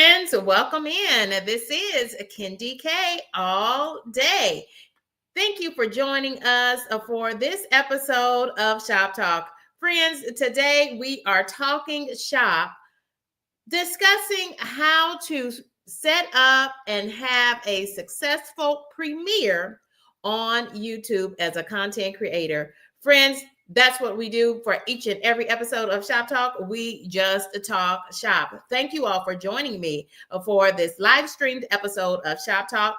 friends, welcome in. This is Kendi K all day. Thank you for joining us for this episode of Shop Talk. Friends, today we are talking shop, discussing how to set up and have a successful premiere on YouTube as a content creator. Friends, that's what we do for each and every episode of Shop Talk. We just talk shop. Thank you all for joining me for this live streamed episode of Shop Talk,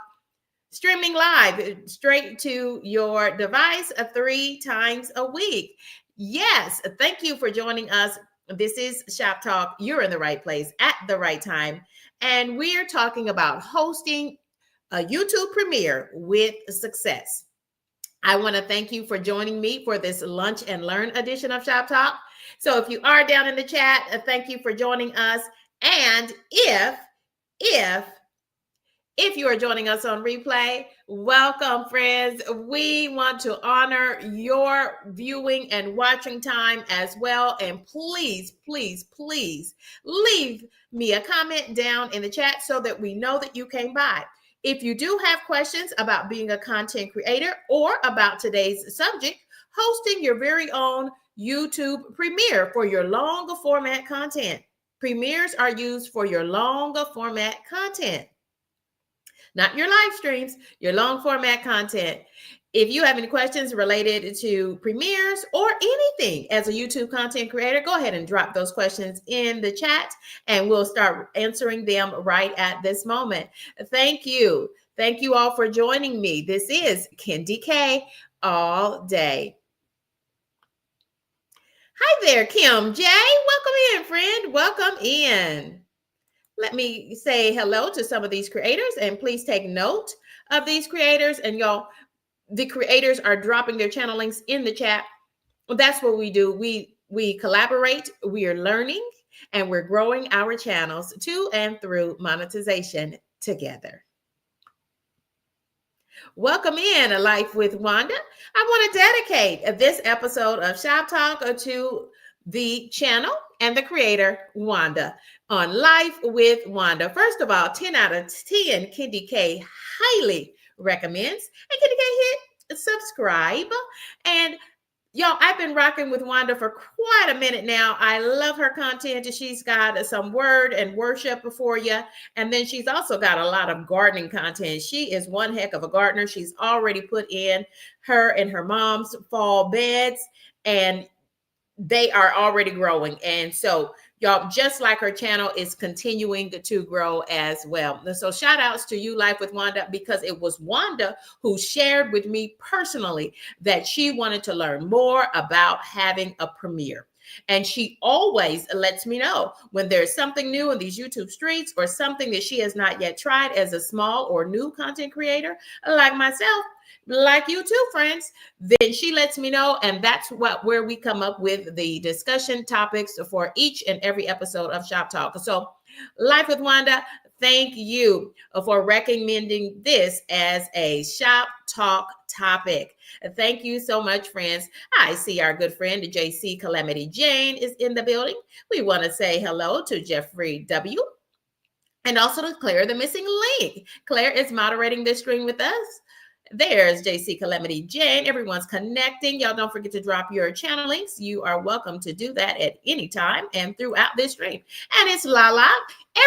streaming live straight to your device 3 times a week. Yes, thank you for joining us. This is Shop Talk. You're in the right place at the right time. And we're talking about hosting a YouTube premiere with success. I want to thank you for joining me for this lunch and learn edition of Shop Talk. So if you are down in the chat, thank you for joining us. And if you are joining us on replay, welcome, friends. We want to honor your viewing and watching time as well. And please leave me a comment down in the chat so that we know that you came by. If you do have questions about being a content creator or about today's subject, hosting your very own YouTube premiere for your longer format content. Premieres are used for your longer format content, not your live streams, your long format content. If you have any questions related to premieres or anything as a YouTube content creator, go ahead and drop those questions in the chat and we'll start answering them right at this moment. Thank you. Thank you all for joining me. This is Kendi K all day. Hi there, Kim J. Welcome in, friend. Welcome in. Let me say hello to some of these creators and please take note of these creators. And y'all, the creators are dropping their channel links in the chat. That's what we do. We collaborate, we are learning, and we're growing our channels to and through monetization together. Welcome in, A Life with Wanda. I want to dedicate this episode of Shop Talk to the channel and the creator, Wanda, on Life with Wanda. First of all, 10 out of 10, Kendi K highly recommends. And Kendi K, hit subscribe. And y'all, I've been rocking with Wanda for quite a minute now. I love her content. She's got some word and worship for you. And then she's also got a lot of gardening content. She is one heck of a gardener. She's already put in her and her mom's fall beds, and they are already growing. And so y'all, just like her channel is continuing to grow as well. So shout outs to you, Life with Wanda, because it was Wanda who shared with me personally that she wanted to learn more about having a premiere. And she always lets me know when there's something new in these YouTube streets or something that she has not yet tried as a small or new content creator like myself, like you too, friends, then she lets me know. And that's where we come up with the discussion topics for each and every episode of Shop Talk. So Life with Wanda, thank you for recommending this as a Shop Talk topic. Thank you so much, friends. I see our good friend JC Calamity Jane is in the building. We want to say hello to Jeffrey W. and also to Claire, the missing link. Claire is moderating this stream with us. There's JC Calamity Jane. Everyone's connecting. Y'all don't forget to drop your channel links. You are welcome to do that at any time and throughout this stream. And it's Lala,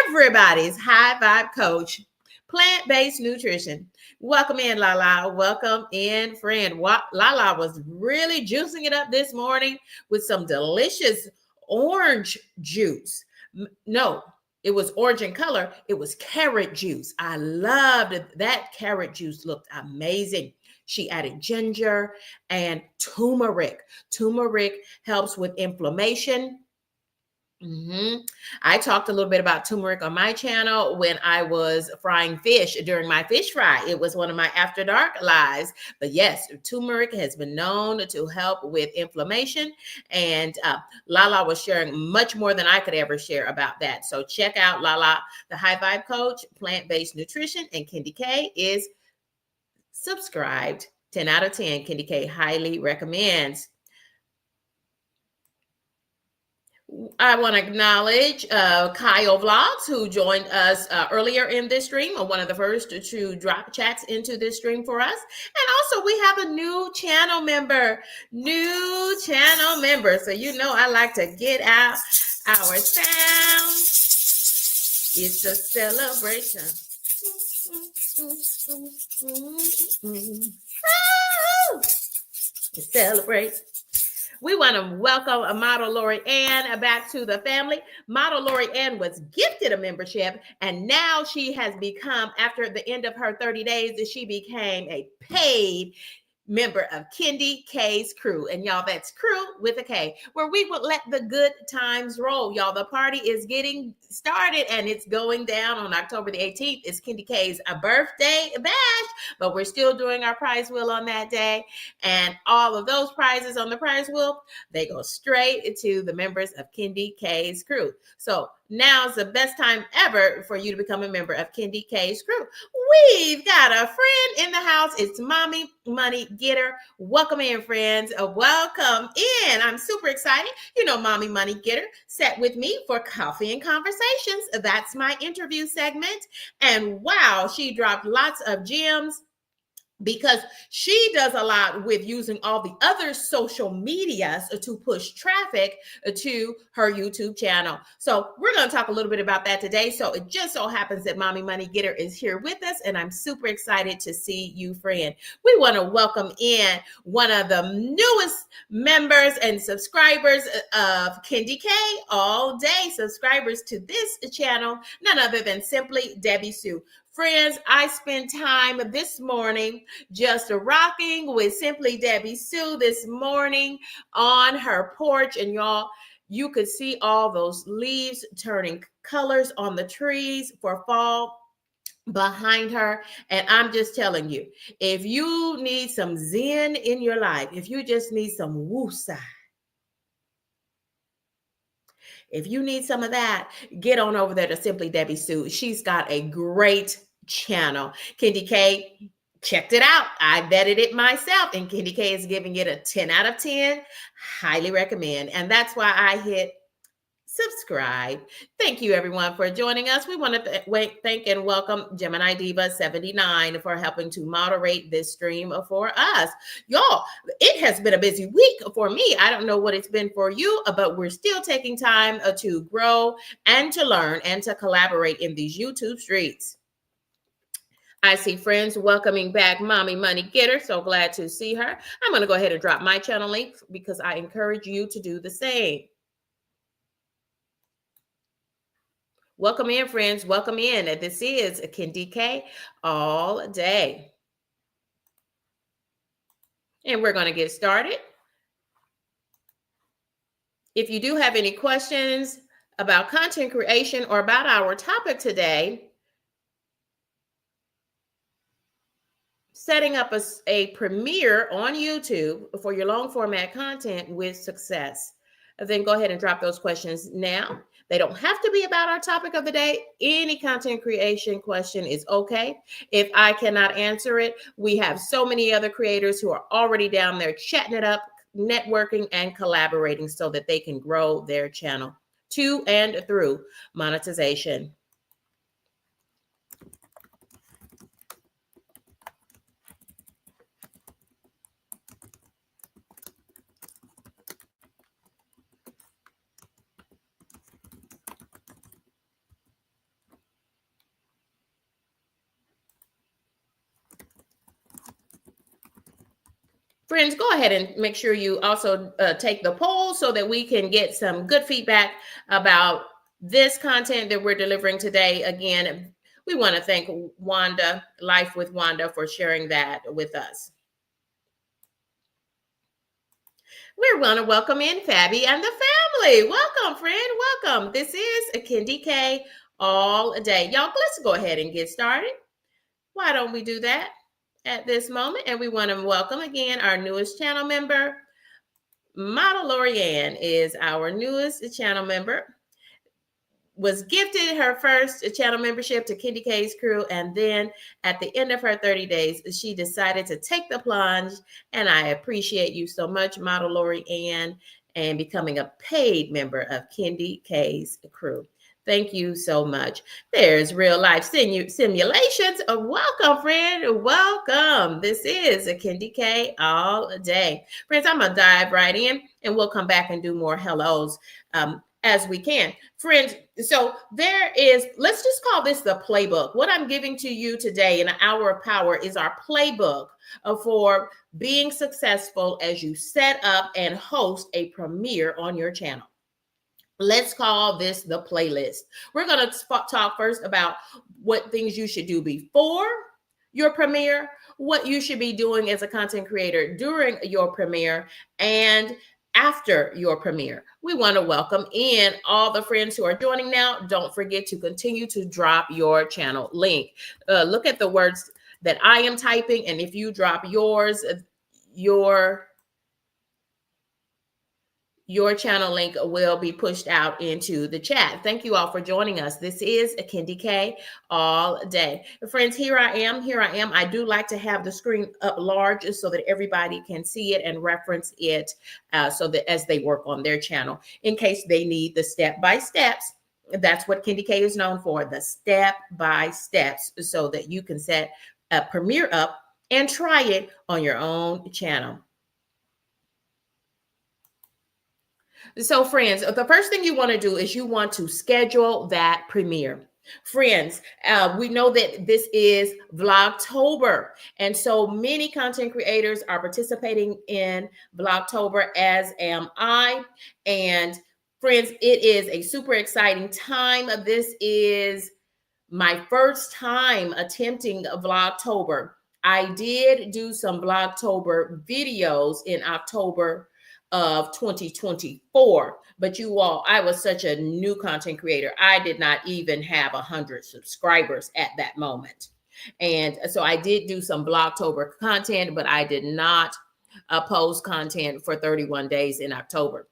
everybody's high vibe coach, plant-based nutrition. Welcome in, Lala. Welcome in, friend. Lala was really juicing it up this morning with some delicious orange juice. No, it was orange in color. It was carrot juice. I loved it. That carrot juice looked amazing. She added ginger and turmeric. Turmeric helps with inflammation. I talked a little bit about turmeric on my channel when I was frying fish during my fish fry. It was one of my after dark lives. But yes, turmeric has been known to help with inflammation. And Lala was sharing much more than I could ever share about that. So check out Lala, the High Vibe Coach, Plant-Based Nutrition, and Kendi K is subscribed. 10 out of 10. Kendi K highly recommends. I want to acknowledge Kyle Vlogs, who joined us earlier in this stream, or one of the first to drop chats into this stream for us. And also, we have a new channel member. So you know I like to get out our sound. It's a celebration. Celebrate. We want to welcome Model Lori Ann back to the family. Model Lori Ann was gifted a membership, and now she has become, after the end of her 30 days, she became a paid member of Kendi K's crew. And y'all, that's crew with a K, where we would let the good times roll. Y'all, the party is getting started and it's going down on October the 18th. It's Kendi K's birthday bash, but we're still doing our prize wheel on that day. And all of those prizes on the prize wheel, they go straight to the members of Kendi K's crew. So now's the best time ever for you to become a member of Kendi K's crew. We've got a friend in the house. It's Mommy Money Getter. Welcome in, friends. Welcome in. I'm super excited. You know, Mommy Money Getter sat with me for Coffee and Conversations. That's my interview segment. And wow, she dropped lots of gems, because she does a lot with using all the other social medias to push traffic to her YouTube channel. So we're going to talk a little bit about that today. So it just so happens that Mommy Money Getter is here with us, and I'm super excited to see you, friend. We want to welcome in one of the newest members and subscribers of Kendi K All Day, subscribers to this channel, none other than Simply Debbie Sue. Friends, I spent time this morning just rocking with Simply Debbie Sue this morning on her porch. And y'all, you could see all those leaves turning colors on the trees for fall behind her. And I'm just telling you, if you need some zen in your life, if you just need some woosah, if you need some of that, get on over there to Simply Debbie Sue. She's got a great channel. Kendi K, checked it out. I vetted it myself, and Kendi K is giving it a 10 out of 10. Highly recommend. And that's why I hit subscribe. Thank you, everyone, for joining us. We want to thank and welcome Gemini Diva 79 for helping to moderate this stream for us. Y'all, it has been a busy week for me. I don't know what it's been for you, but we're still taking time to grow and to learn and to collaborate in these YouTube streets. I see friends welcoming back Mommy Money Getter. So glad to see her. I'm going to go ahead and drop my channel link because I encourage you to do the same. Welcome in, friends. Welcome in. This is Kendi K All Day. And we're going to get started. If you do have any questions about content creation or about our topic today, setting up a premiere on YouTube for your long format content with success, then go ahead and drop those questions now. They don't have to be about our topic of the day. Any content creation question is okay. If I cannot answer it, we have so many other creators who are already down there chatting it up, networking, and collaborating so that they can grow their channel to and through monetization. Friends, go ahead and make sure you also take the poll so that we can get some good feedback about this content that we're delivering today. Again, we want to thank Wanda, Life with Wanda, for sharing that with us. We're going to welcome in Fabi and the family. Welcome, friend. Welcome. This is Kendi K All Day. Y'all, let's go ahead and get started. Why don't we do that at this moment? And we want to welcome again our newest channel member. Model Lori Ann is our newest channel member. Was gifted her first channel membership to Kendi K's crew, and then at the end of her 30 days, she decided to take the plunge. And I appreciate you so much, Model Lori Ann. and becoming a paid member of Kendi K's crew. Thank you so much. There's real life simulations. Welcome, friend. Welcome. This is a Kendi K all day. Friends, I'm going to dive right in and we'll come back and do more hellos as we can. Friends, so let's just call this the playbook. What I'm giving to you today in an hour of power is our playbook for being successful as you set up and host a premiere on your channel. Let's call this the playlist. We're going to talk first about what things you should do before your premiere, what you should be doing as a content creator during your premiere, and after your premiere. We want to welcome in all the friends who are joining now. Don't forget to continue to drop your channel link. Look at the words that I am typing, and if you drop yours, your channel link will be pushed out into the chat. Thank you all for joining us. This is Kendi K all day. Friends, here I am. I do like to have the screen up large so that everybody can see it and reference it so that as they work on their channel, in case they need the step-by-steps. That's what Kendi K is known for, the step-by-steps, so that you can set a premiere up and try it on your own channel. So friends, the first thing you want to do is you want to schedule that premiere. Friends, we know that this is Vlogtober, and so many content creators are participating in Vlogtober, as am I. And friends, it is a super exciting time. This is my first time attempting Vlogtober. I did do some Vlogtober videos in October of 2024, but you all, I was such a new content creator. I did not even have 100 subscribers at that moment. And so I did do some Vlogtober content, but I did not post content for 31 days in October.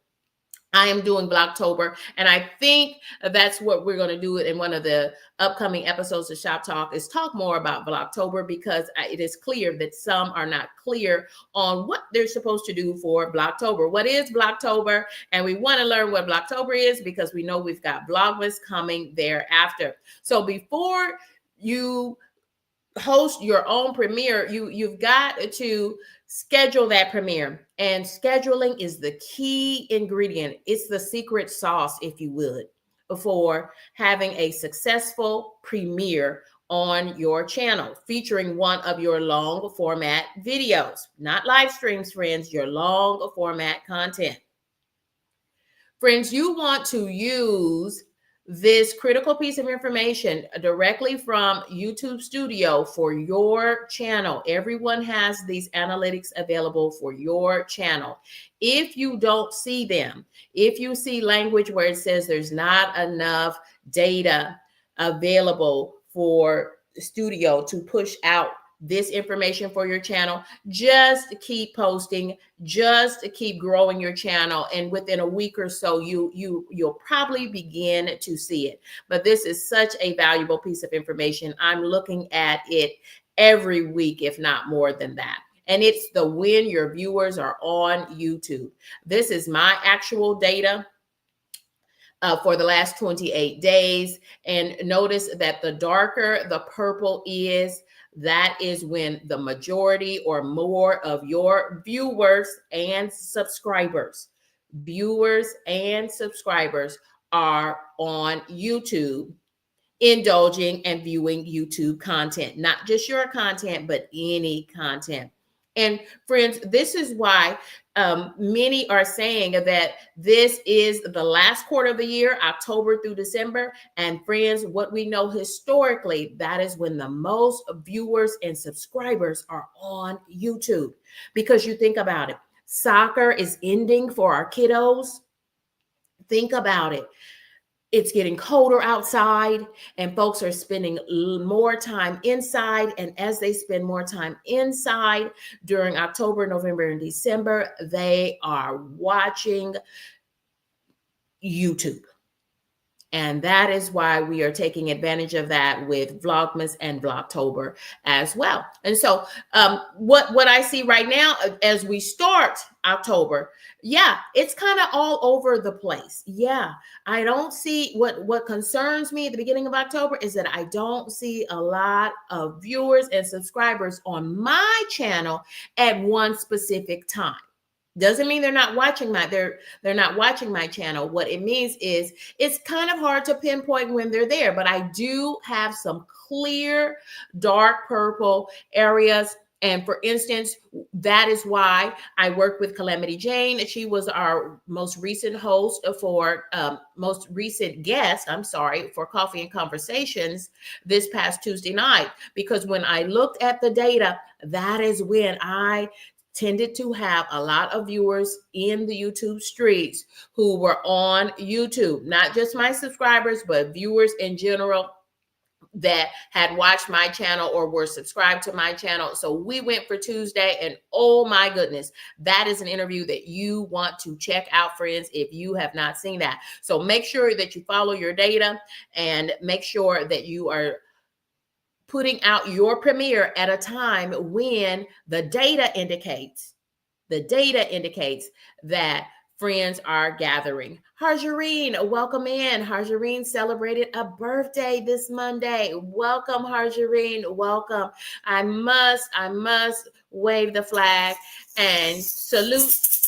I am doing Vlogtober, and I think that's what we're going to do in one of the upcoming episodes of Shop Talk, is talk more about Vlogtober, because it is clear that some are not clear on what they're supposed to do for Vlogtober. What is Vlogtober? And we want to learn what Vlogtober is, because we know we've got Vlogmas coming thereafter. So before you host your own premiere, you've got to schedule that premiere, and scheduling is the key ingredient. It's the secret sauce, if you would, for having a successful premiere on your channel featuring one of your long format videos, not live streams, friends, your long format content. Friends, you want to use this critical piece of information directly from YouTube Studio for your channel. Everyone has these analytics available for your channel. If you don't see them, if you see language where it says there's not enough data available for Studio to push out this information for your channel, just keep posting, just keep growing your channel, and within a week or so you'll probably begin to see it. But this is such a valuable piece of information. I'm looking at it every week, if not more than that. And it's the when your viewers are on YouTube. This is my actual data for the last 28 days. And notice that the darker the purple is, that is when the majority or more of your viewers and subscribers are on YouTube, indulging and viewing YouTube content, not just your content, but any content. And friends, this is why many are saying that this is the last quarter of the year, October through December. And friends, what we know historically, that is when the most viewers and subscribers are on YouTube. Because you think about it, soccer is ending for our kiddos. Think about it. It's getting colder outside, and folks are spending more time inside. And as they spend more time inside during October, November, and December, they are watching YouTube. And that is why we are taking advantage of that with Vlogmas and Vlogtober as well. And so what I see right now as we start October, yeah, it's kind of all over the place. Yeah, I don't see what concerns me at the beginning of October is that I don't see a lot of viewers and subscribers on my channel at one specific time. Doesn't mean they're not watching they're not watching my channel. What it means is it's kind of hard to pinpoint when they're there, but I do have some clear dark purple areas. And for instance, that is why I worked with Calamity Jane. She was our most recent host for most recent guest, I'm sorry, for Coffee and Conversations this past Tuesday night. Because when I looked at the data, that is when I tended to have a lot of viewers in the YouTube streets who were on YouTube, not just my subscribers, but viewers in general that had watched my channel or were subscribed to my channel. So we went for Tuesday, and oh my goodness, that is an interview that you want to check out, friends, if you have not seen that. So make sure that you follow your data and make sure that you are putting out your premiere at a time when the data indicates that friends are gathering. Harjareen, welcome in. Harjareen celebrated a birthday this Monday. Welcome, Harjareen. Welcome. I must wave the flag and salute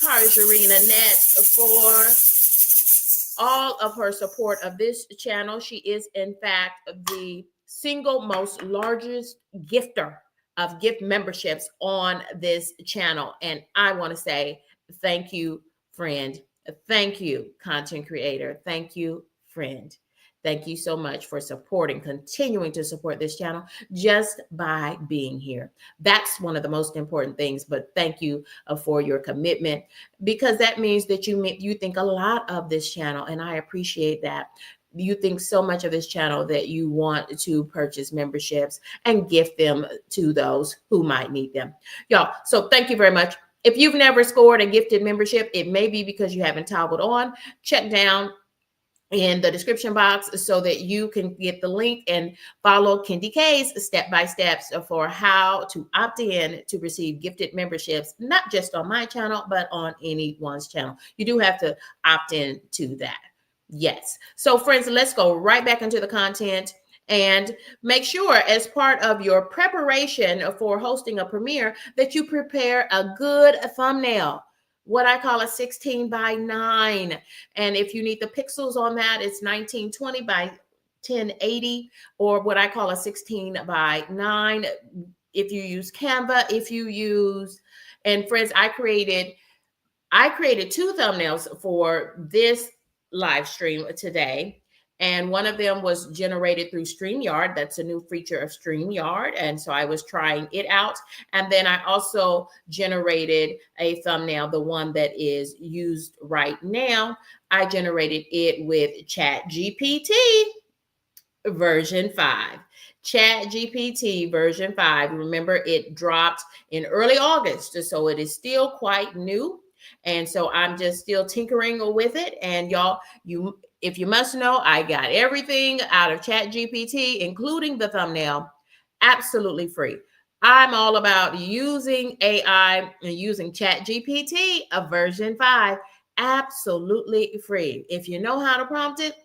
Harjareen Annette for all of her support of this channel. She is, in fact, the single most largest gifter of gift memberships on this channel. And I want to say thank you, friend. Thank you, content creator. Thank you, friend. Thank you so much for continuing to support this channel just by being here. That's one of the most important things, but thank you for your commitment, because that means that you think a lot of this channel, and I appreciate that. You think so much of this channel that you want to purchase memberships and gift them to those who might need them. Y'all, so thank you very much. If you've never scored a gifted membership, it may be because you haven't toggled on. Check down in the description box so that you can get the link and follow Kendi K's step-by-steps for how to opt in to receive gifted memberships, not just on my channel, but on anyone's channel. You do have to opt in to that. Yes. So friends, let's go right back into the content and make sure as part of your preparation for hosting a premiere that you prepare a good thumbnail, what I call a 16 by 9. And if you need the pixels on that, it's 1920 by 1080, or what I call a 16 by 9. If you use Canva, and friends, I created 2 thumbnails for this live stream today. And one of them was generated through StreamYard. That's a new feature of StreamYard. And so I was trying it out. And then I also generated a thumbnail, the one that is used right now. I generated it with ChatGPT version 5. ChatGPT version 5. Remember, it dropped in early August. So it is still quite new. And so I'm just still tinkering with it. And y'all, if you must know, I got everything out of ChatGPT, including the thumbnail, absolutely free. I'm all about using AI and using ChatGPT, a version 5, absolutely free. If you know how to prompt it,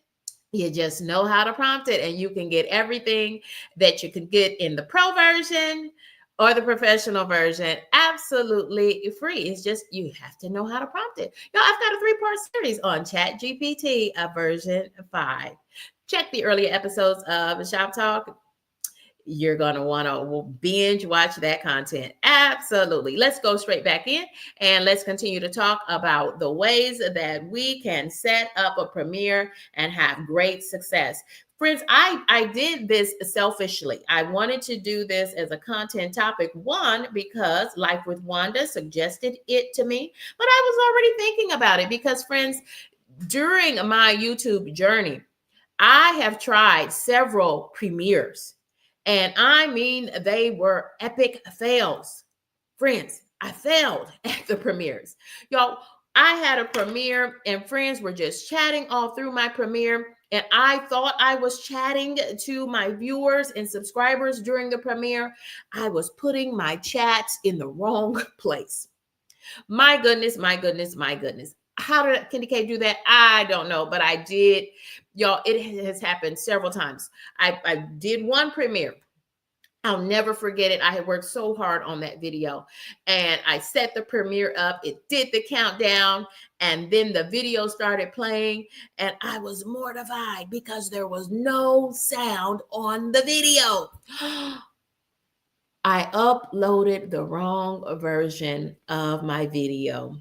you just know how to prompt it, and you can get everything that you could get in the pro version or the professional version absolutely free. It's just you have to know how to prompt it. Y'all, I've got a 3-part series on ChatGPT, version 5. Check the earlier episodes of Shop Talk. You're going to want to binge watch that content. Absolutely. Let's go straight back in and let's continue to talk about the ways that we can set up a premiere and have great success. Friends, I did this selfishly. I wanted to do this as a content topic, one, because Life with Wanda suggested it to me, but I was already thinking about it because, friends, during my YouTube journey, I have tried several premieres. And I mean, they were epic fails. Friends, I failed at the premieres. Y'all, I had a premiere and friends were just chatting all through my premiere. and I thought I was chatting to my viewers and subscribers during the premiere, I was putting my chats in the wrong place. My goodness, my goodness, my goodness. How did Candy K do that? I don't know, but I did. Y'all, it has happened several times. I did one premiere. I'll never forget it. I had worked so hard on that video, and I set the premiere up. It did the countdown, and then the video started playing, and I was mortified because there was no sound on the video. I uploaded the wrong version of my video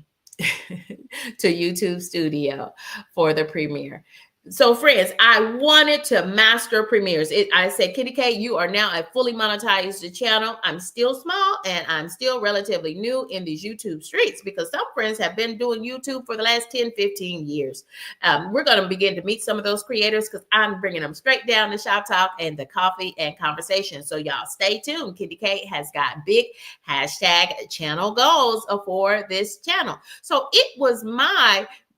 to YouTube Studio for the premiere. So, friends, I wanted to master premieres. I said, Kitty K, you are now a fully monetized channel. I'm still small and I'm still relatively new in these YouTube streets because some friends have been doing YouTube for the last 10, 15 years. We're going to begin to meet some of those creators because I'm bringing them straight down to Shop Talk and the coffee and conversation. So, y'all stay tuned. Kitty K has got big hashtag channel goals for this channel. So, it was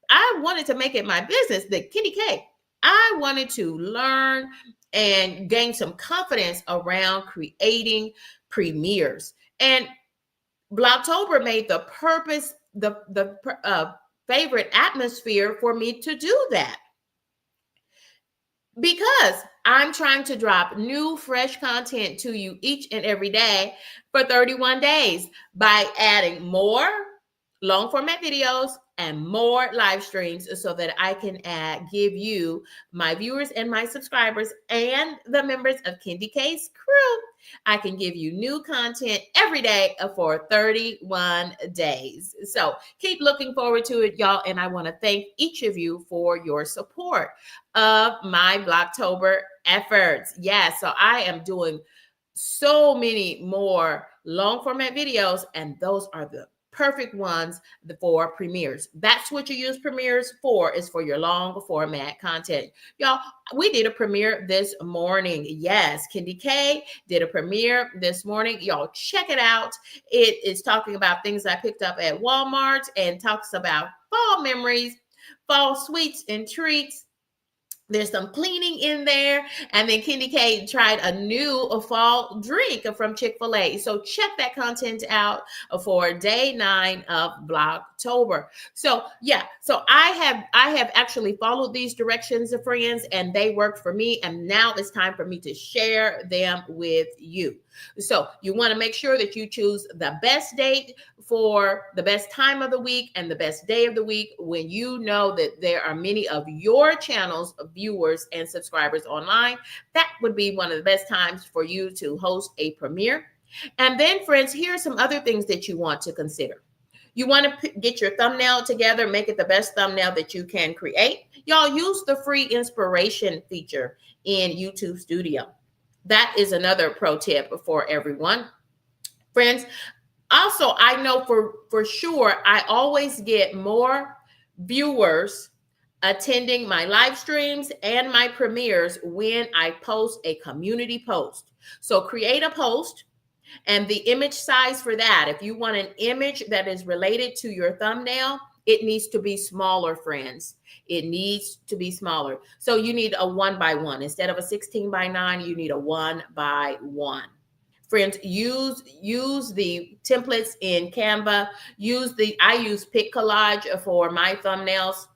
I wanted to make it my business, the Kitty K. I wanted to learn and gain some confidence around creating premieres. And Blocktober made the favorite atmosphere for me to do that. Because I'm trying to drop new, fresh content to you each and every day for 31 days by adding more long format videos and more live streams so that I can give you, my viewers and my subscribers and the members of Candy K's crew, I can give you new content every day for 31 days. So keep looking forward to it, y'all. And I want to thank each of you for your support of my Blocktober efforts. Yeah, so I am doing so many more long format videos, and those are the perfect ones for premieres. That's what you use premieres for, is for your long format content. Y'all, we did a premiere this morning. Yes, Candy K did a premiere this morning. Y'all check it out. It is talking about things I picked up at Walmart and talks about fall memories, fall sweets and treats. There's some cleaning in there. And then Candy K tried a new fall drink from Chick-fil-A. So check that content out for day 9 of Blocktober. So yeah, so I have actually followed these directions, friends, and they worked for me. And now it's time for me to share them with you. So you want to make sure that you choose the best date for the best time of the week and the best day of the week when you know that there are many of your channel's viewers and subscribers online. That would be one of the best times for you to host a premiere. And then, friends, here are some other things that you want to consider. You want to get your thumbnail together, make it the best thumbnail that you can create. Y'all use the free inspiration feature in YouTube Studio. That is another pro tip for everyone. Friends, also, I know for sure, I always get more viewers attending my live streams and my premieres when I post a community post. So create a post, and the image size for that, if you want an image that is related to your thumbnail, it needs to be smaller, friends. It needs to be smaller. So you need a 1x1. Instead of a 16x9, you need a 1x1. Friends, use the templates in Canva. I use Pic Collage for my thumbnails.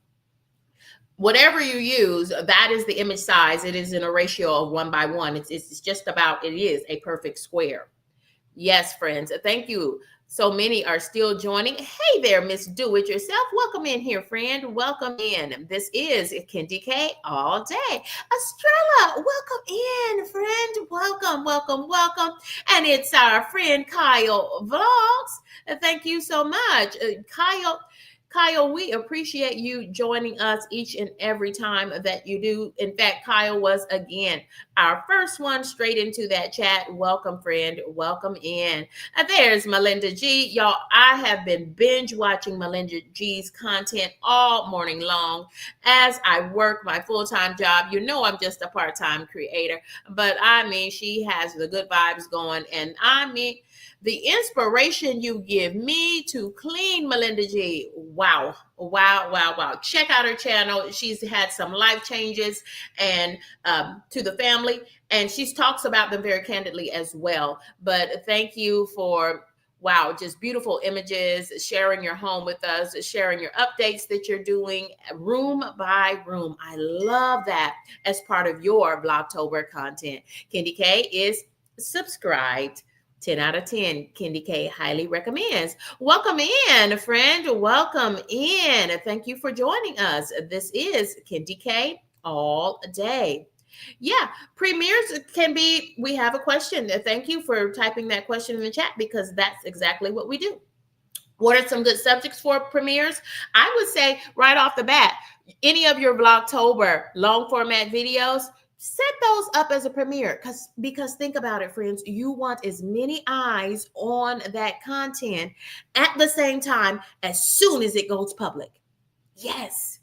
Whatever you use, that is the image size. It is in a ratio of 1x1. It's just about, it is a perfect square. Yes, friends. Thank you. So many are still joining. Hey there, Miss Do It Yourself. Welcome in here, friend. Welcome in. This is Candy K all day. Estrella, welcome in, friend. Welcome, welcome, welcome. And it's our friend Kyle Vlogs. Thank you so much. Kyle, we appreciate you joining us each and every time that you do. In fact, Kyle was, again, our first one straight into that chat. Welcome, friend. Welcome in. There's Melinda G. Y'all, I have been binge watching Melinda G's content all morning long as I work my full-time job. You know I'm just a part-time creator, but I mean, she has the good vibes going. And I mean, The inspiration you give me to clean, Melinda G. Wow. Wow, wow, wow. Check out her channel. She's had some life changes and to the family, and she talks about them very candidly as well. But thank you for wow, just beautiful images, sharing your home with us, sharing your updates that you're doing room by room. I love that as part of your Vlogtober content. Candy K is subscribed. 10 out of 10. Candy K highly recommends. Welcome in, friend. Welcome in. Thank you for joining us. This is Candy K all day. Yeah, premieres can be, we have a question. Thank you for typing that question in the chat because that's exactly what we do. What are some good subjects for premieres? I would say right off the bat, any of your Vlogtober long format videos, set those up as a premiere because think about it, friends. You want as many eyes on that content at the same time as soon as it goes public. Yes,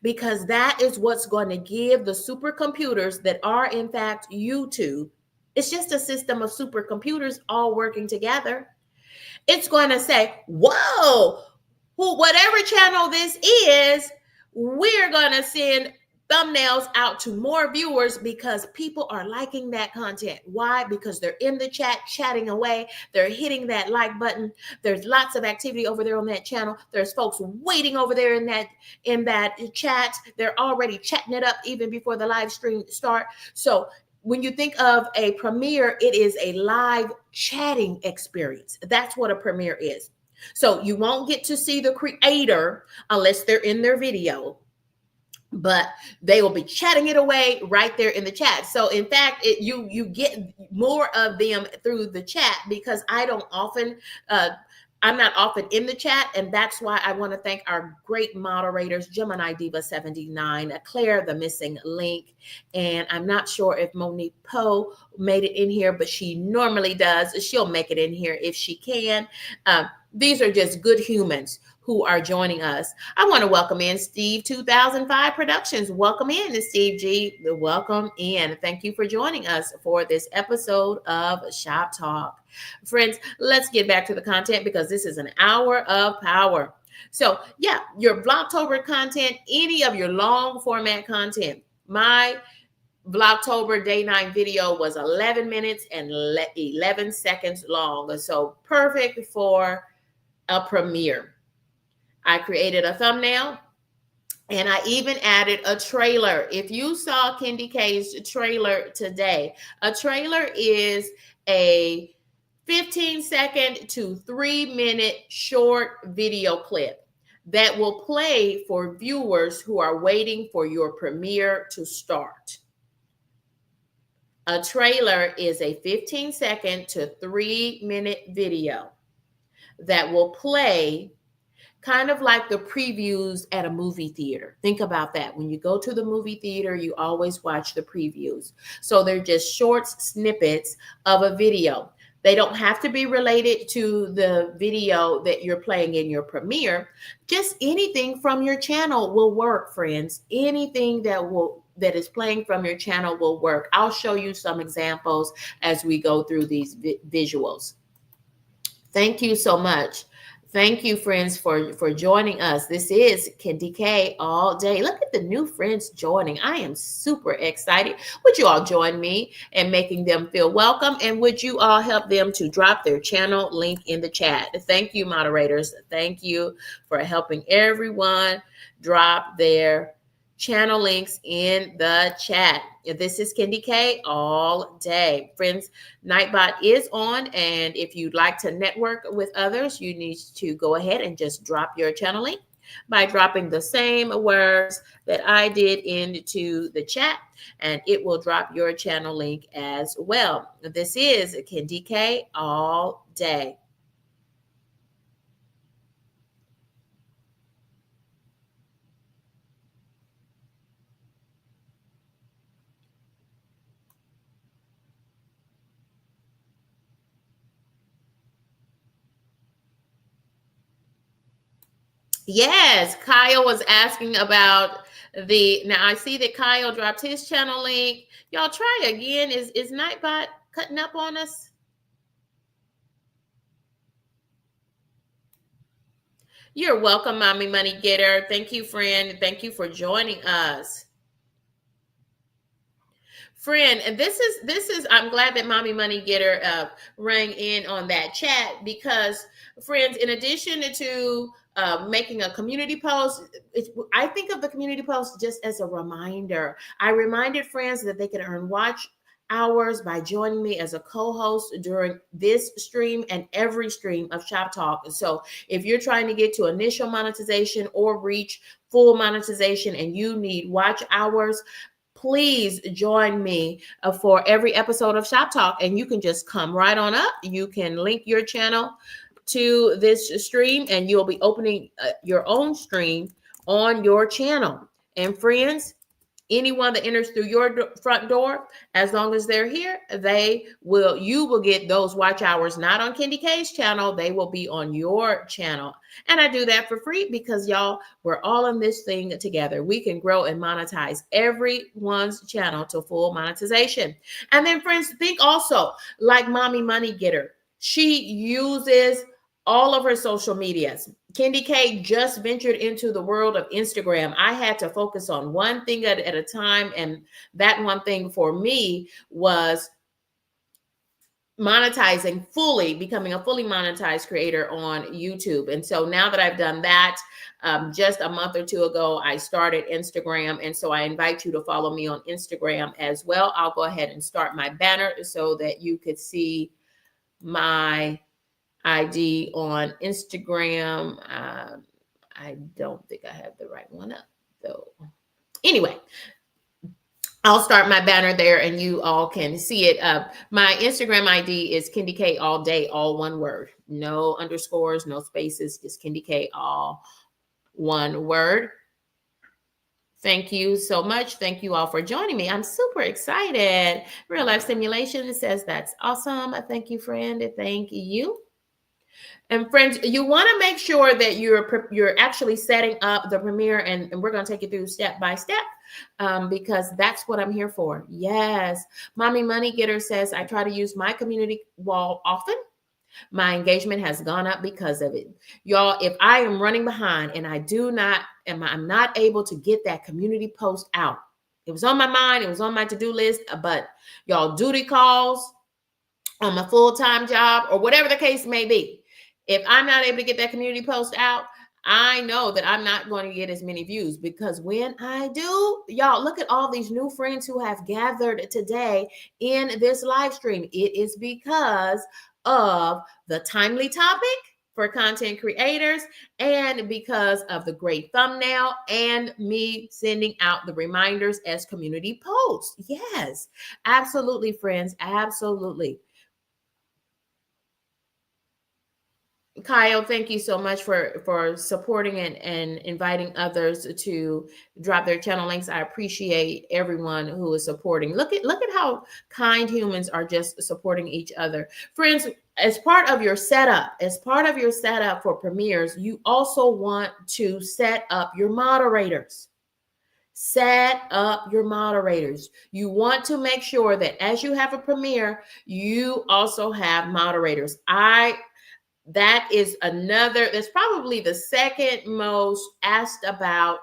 because that is what's going to give the supercomputers that are in fact YouTube. It's just a system of supercomputers all working together. It's going to say, whoa, whatever channel this is, we're going to send thumbnails out to more viewers because people are liking that content. Why? Because they're in the chat, chatting away. They're hitting that like button. There's lots of activity over there on that channel. There's folks waiting over there in that chat. They're already chatting it up even before the live stream start. So when you think of a premiere, it is a live chatting experience. That's what a premiere is. So you won't get to see the creator unless they're in their video, but they will be chatting it away right there in the chat. So in fact, you get more of them through the chat because I'm not often in the chat, and that's why I want to thank our great moderators, Gemini Diva 79, Claire, the missing link, and I'm not sure if Monique Poe made it in here, but she normally does. She'll make it in here if she can. These are just good humans who are joining us. I want to welcome in Steve 2005 Productions. Welcome in, Steve G. Welcome in. Thank you for joining us for this episode of Shop Talk. Friends, let's get back to the content because this is an hour of power. So yeah, your Vlogtober content, any of your long format content. My Vlogtober day 9 video was 11 minutes and 11 seconds long. So perfect for a premiere. I created a thumbnail and I even added a trailer. If you saw Candy K's trailer today, a trailer is a 15-second to 3-minute short video clip that will play for viewers who are waiting for your premiere to start. A trailer is a 15-second to 3-minute video that will play kind of like the previews at a movie theater. Think about that. When you go to the movie theater, you always watch the previews. So they're just short snippets of a video. They don't have to be related to the video that you're playing in your premiere. Just anything from your channel will work, friends. Anything that is playing from your channel will work. I'll show you some examples as we go through these visuals. Thank you so much. Thank you, friends, for joining us. This is Candy K all day. Look at the new friends joining. I am super excited. Would you all join me in making them feel welcome? And would you all help them to drop their channel link in the chat? Thank you, moderators. Thank you for helping everyone drop their channel links in the chat. This is Candy K all day. Friends, Nightbot is on, and if you'd like to network with others, you need to go ahead and just drop your channel link by dropping the same words that I did into the chat, and it will drop your channel link as well. This is Candy K all day. Yes, Kyle was asking about now I see that Kyle dropped his channel link. Y'all try again. Is Nightbot cutting up on us? You're welcome, Mommy Money Getter. Thank you, friend. Thank you for joining us. Friend, and this is I'm glad that Mommy Money Getter rang in on that chat, because friends, in addition to making a community post, I think of the community post just as a reminder. I reminded friends that they can earn watch hours by joining me as a co-host during this stream and every stream of Shop Talk. So if you're trying to get to initial monetization or reach full monetization and you need watch hours, please join me for every episode of Shop Talk, and you can just come right on up. You can link your channel to this stream, and you'll be opening your own stream on your channel. And friends, anyone that enters through your front door, as long as they're here, you will get those watch hours, not on Kendi K's channel. They will be on your channel. And I do that for free because y'all, we're all in this thing together. We can grow and monetize everyone's channel to full monetization. And then friends, think also like Mommy Money Getter. She uses all of her social medias. Kendi K just ventured into the world of Instagram. I had to focus on one thing at a time. And that one thing for me was monetizing fully, becoming a fully monetized creator on YouTube. And so now that I've done that, just a month or two ago, I started Instagram. And so I invite you to follow me on Instagram as well. I'll go ahead and start my banner so that you could see my ID on Instagram. I don't think I have the right one up though. Anyway, I'll start my banner there and you all can see it. My Instagram ID is Kendi K all day, all one word. No underscores, no spaces, just Kendi K all one word. Thank you so much. Thank you all for joining me. I'm super excited. Real life simulation, it says that's awesome. Thank you, friend. Thank you. And friends, you want to make sure that you're actually setting up the premiere, and we're going to take you through step by step, because that's what I'm here for. Yes. Mommy Money Getter says, I try to use my community wall often. My engagement has gone up because of it. Y'all, if I am running behind and I'm not able to get that community post out, it was on my mind, it was on my to-do list, but y'all, duty calls on my full-time job or whatever the case may be, if I'm not able to get that community post out, I know that I'm not going to get as many views, because when I do, y'all, look at all these new friends who have gathered today in this live stream. It is because of the timely topic for content creators, and because of the great thumbnail and me sending out the reminders as community posts. Yes, absolutely, friends. Absolutely. Kyle, thank you so much for supporting and inviting others to drop their channel links. I appreciate everyone who is supporting. Look at how kind humans are just supporting each other. Friends, as part of your setup for premieres, you also want to set up your moderators. Set up your moderators. You want to make sure that as you have a premiere, you also have moderators. That's probably the second most asked about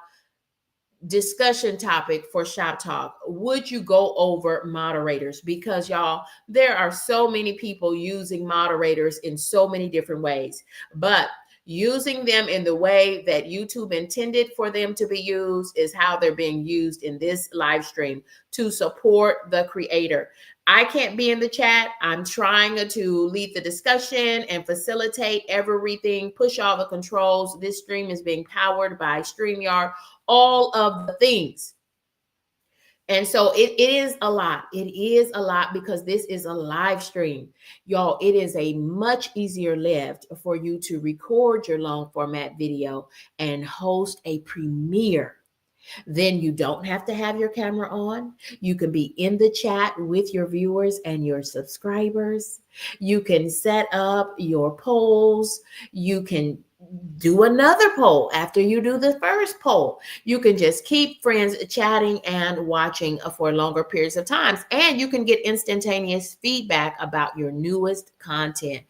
discussion topic for Shop Talk. Would you go over moderators? Because y'all, there are so many people using moderators in so many different ways, but using them in the way that YouTube intended for them to be used is how they're being used in this live stream to support the creator. I can't be in the chat. I'm trying to lead the discussion and facilitate everything, push all the controls. This stream is being powered by StreamYard, all of the things. And so it is a lot. It is a lot because this is a live stream. Y'all, it is a much easier lift for you to record your long format video and host a premiere. Then you don't have to have your camera on. You can be in the chat with your viewers and your subscribers. You can set up your polls. You can do another poll after you do the first poll. You can just keep friends chatting and watching for longer periods of times, and you can get instantaneous feedback about your newest content.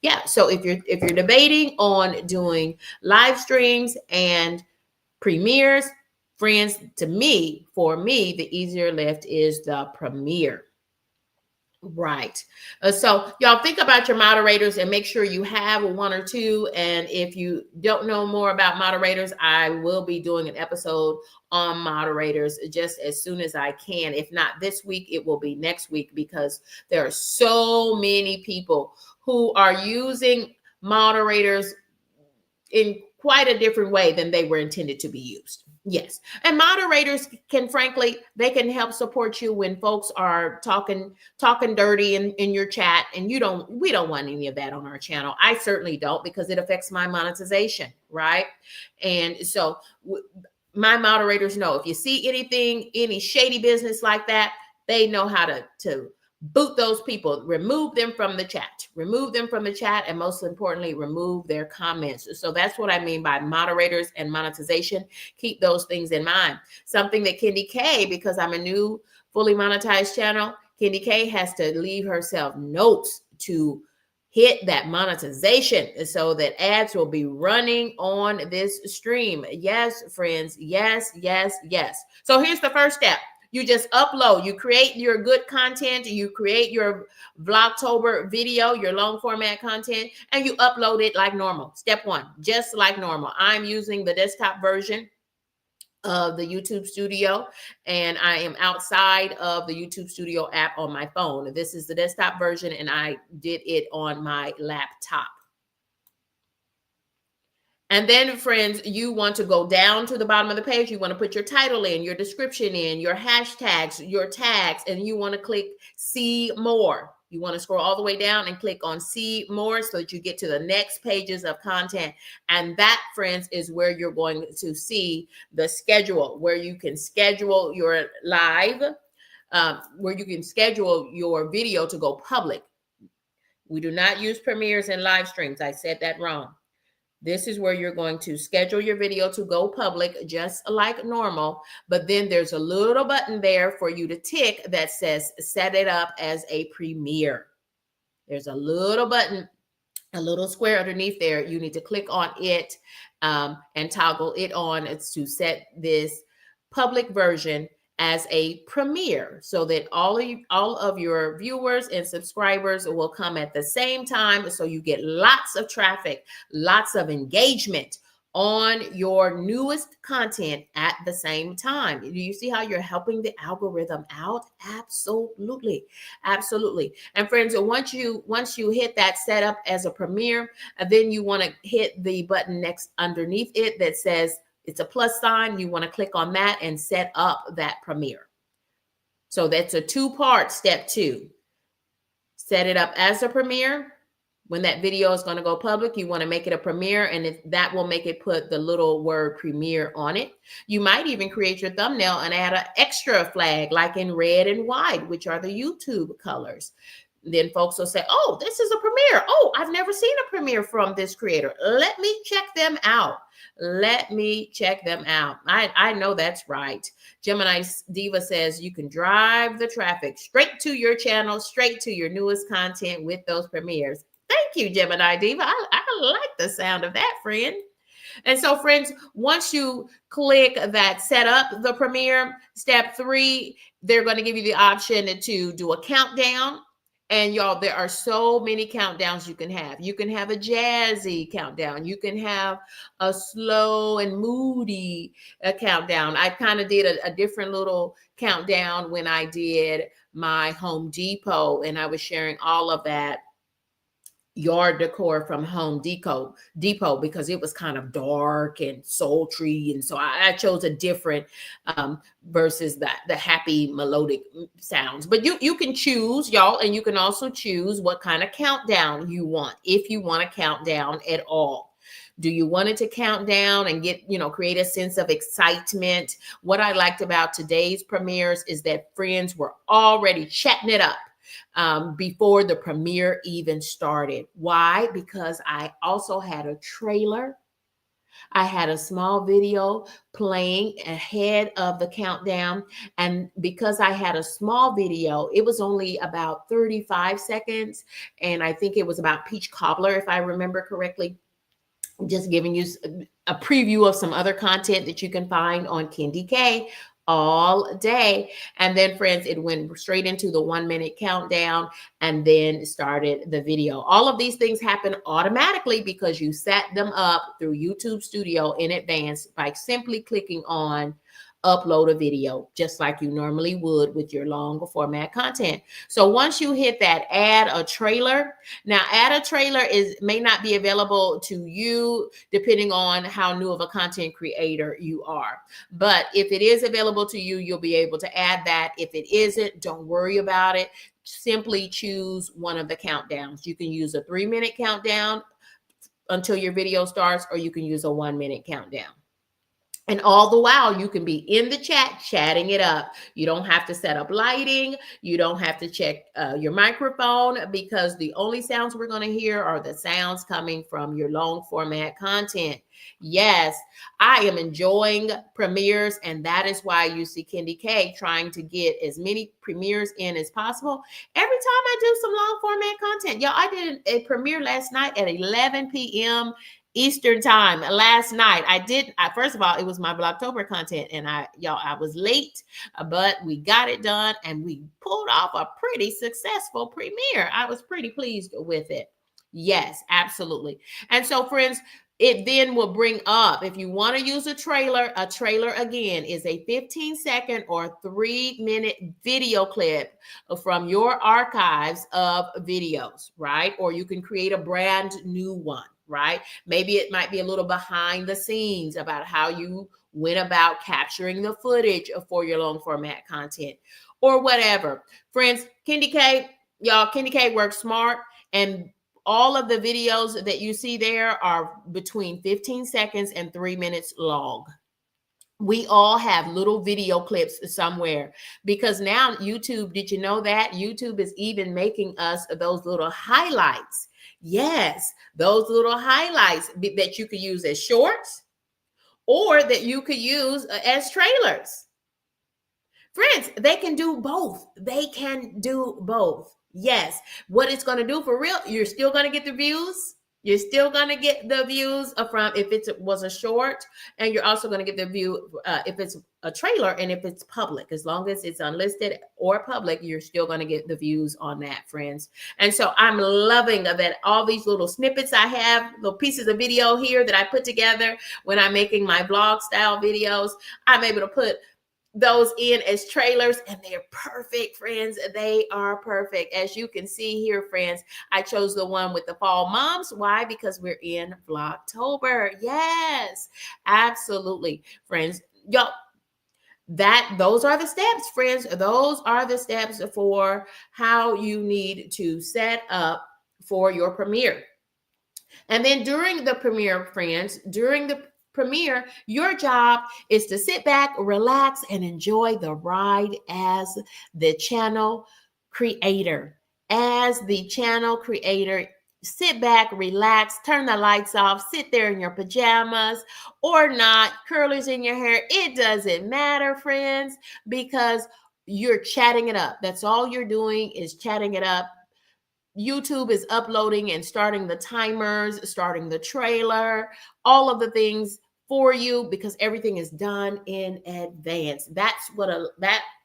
Yeah, so if you're debating on doing live streams and premieres, friends, for me, the easier lift is the premiere. Right. So y'all think about your moderators and make sure you have one or two. And if you don't know more about moderators, I will be doing an episode on moderators just as soon as I can. If not this week, it will be next week, because there are so many people who are using moderators in quite a different way than they were intended to be used. Yes. And moderators can, frankly, they can help support you when folks are talking dirty in your chat. And we don't want any of that on our channel. I certainly don't, because it affects my monetization, right? And so my moderators know if you see anything, any shady business like that, they know how to boot those people, remove them from the chat, and most importantly, remove their comments. So that's what I mean by moderators and monetization. Keep those things in mind. Something that Kendi K, because I'm a new fully monetized channel, Kendi K has to leave herself notes to hit that monetization so that ads will be running on this stream. Yes, friends. Yes, yes, yes. So here's the first step. You just upload, you create your good content, you create your Vlogtober video, your long format content, and you upload it like normal. Step one, just like normal. I'm using the desktop version of the YouTube Studio, and I am outside of the YouTube Studio app on my phone. This is the desktop version, and I did it on my laptop. And then, friends, you want to go down to the bottom of the page. You want to put your title in, your description in, your hashtags, your tags, and you want to click see more. You want to scroll all the way down and click on see more so that you get to the next pages of content. And that, friends, is where you're going to see the schedule, where you can schedule your live, where you can schedule your video to go public. We do not use premieres and live streams. I said that wrong. This is where you're going to schedule your video to go public, just like normal. But then there's a little button there for you to tick that says set it up as a premiere. There's a little button, a little square underneath there. You need to click on it and toggle it on to set this public version as a premiere, so that all of your viewers and subscribers will come at the same time, so you get lots of traffic, lots of engagement on your newest content at the same time. Do you see how you're helping the algorithm out? Absolutely. Absolutely. And friends, once you hit that setup as a premiere, then you want to hit the button next underneath it that says it's a plus sign. You want to click on that and set up that premiere. So that's a two-part step 2. Set it up as a premiere. When that video is going to go public, you want to make it a premiere, and that will make it put the little word premiere on it. You might even create your thumbnail and add an extra flag like in red and white, which are the YouTube colors. Then folks will say, oh, this is a premiere. Oh, I've never seen a premiere from this creator. Let me check them out. Let me check them out. I know that's right. Gemini Diva says you can drive the traffic straight to your channel, straight to your newest content with those premieres. Thank you, Gemini Diva. I like the sound of that, friend. And so, friends, once you click that set up the premiere, step 3, they're going to give you the option to do a countdown. And y'all, there are so many countdowns you can have. You can have a jazzy countdown. You can have a slow and moody countdown. I kind of did a different little countdown when I did my Home Depot, and I was sharing all of that yard decor from Home Depot because it was kind of dark and sultry, and so I chose a different versus the happy melodic sounds. But you can choose, y'all, and you can also choose what kind of countdown you want, if you want to count down at all. Do you want it to count down and get, create a sense of excitement? What I liked about today's premieres is that friends were already chatting it up before the premiere even started. Why? Because I also had a trailer I had a small video playing ahead of the countdown. And because I had a small video, it was only about 35 seconds. And I think it was about peach cobbler, if I remember correctly. Just giving you a preview of some other content that you can find on Candy K all day. And then, friends, it went straight into the 1 minute countdown and then started the video. All of these things happen automatically because you set them up through YouTube Studio in advance by simply clicking on upload a video, just like you normally would with your long format content. So once you hit that add a trailer, now add a trailer may not be available to you depending on how new of a content creator you are. But if it is available to you, you'll be able to add that. If it isn't, don't worry about it. Simply choose one of the countdowns. You can use a 3-minute countdown until your video starts, or you can use a 1-minute countdown. And all the while, you can be in the chat, chatting it up. You don't have to set up lighting. You don't have to check your microphone, because the only sounds we're going to hear are the sounds coming from your long format content. Yes, I am enjoying premieres, and that is why you see Candy K trying to get as many premieres in as possible. Every time I do some long format content, y'all, I did a premiere last night at 11 p.m. Eastern time last night. First of all, it was my Vlogtober content, and I was late, but we got it done and we pulled off a pretty successful premiere. I was pretty pleased with it. Yes, absolutely. And so, friends, it then will bring up, if you want to use a trailer again is a 15-second or 3-minute video clip from your archives of videos, right? Or you can create a brand new one, right? Maybe it might be a little behind the scenes about how you went about capturing the footage for your long format content or whatever. Friends, Candy K works smart, and all of the videos that you see there are between 15 seconds and 3 minutes long. We all have little video clips somewhere, because now YouTube, did you know that YouTube is even making us those little highlights? Yes, those little highlights that you could use as shorts or that you could use as trailers. Friends, they can do both. They can do both. Yes. What it's going to do for real, you're still going to get the views. You're still going to get the views from if it was a short, and you're also going to get the view if it's a trailer and if it's public. As long as it's unlisted or public, you're still going to get the views on that, friends. And so I'm loving that all these little snippets I have, little pieces of video here that I put together when I'm making my vlog style videos, I'm able to put those in as trailers, and they're perfect, friends. They are perfect. As you can see here, friends, I chose the one with the fall moms. Why? Because we're in Vlogtober. Yes, absolutely, friends. Y'all, those are the steps, friends. Those are the steps for how you need to set up for your premiere. And then during the premiere, friends, premiere, your job is to sit back, relax, and enjoy the ride as the channel creator. As the channel creator, sit back, relax, turn the lights off, sit there in your pajamas or not, curlers in your hair. It doesn't matter, friends, because you're chatting it up. That's all you're doing is chatting it up. YouTube is uploading and starting the timers, starting the trailer, all of the things for you, because everything is done in advance. That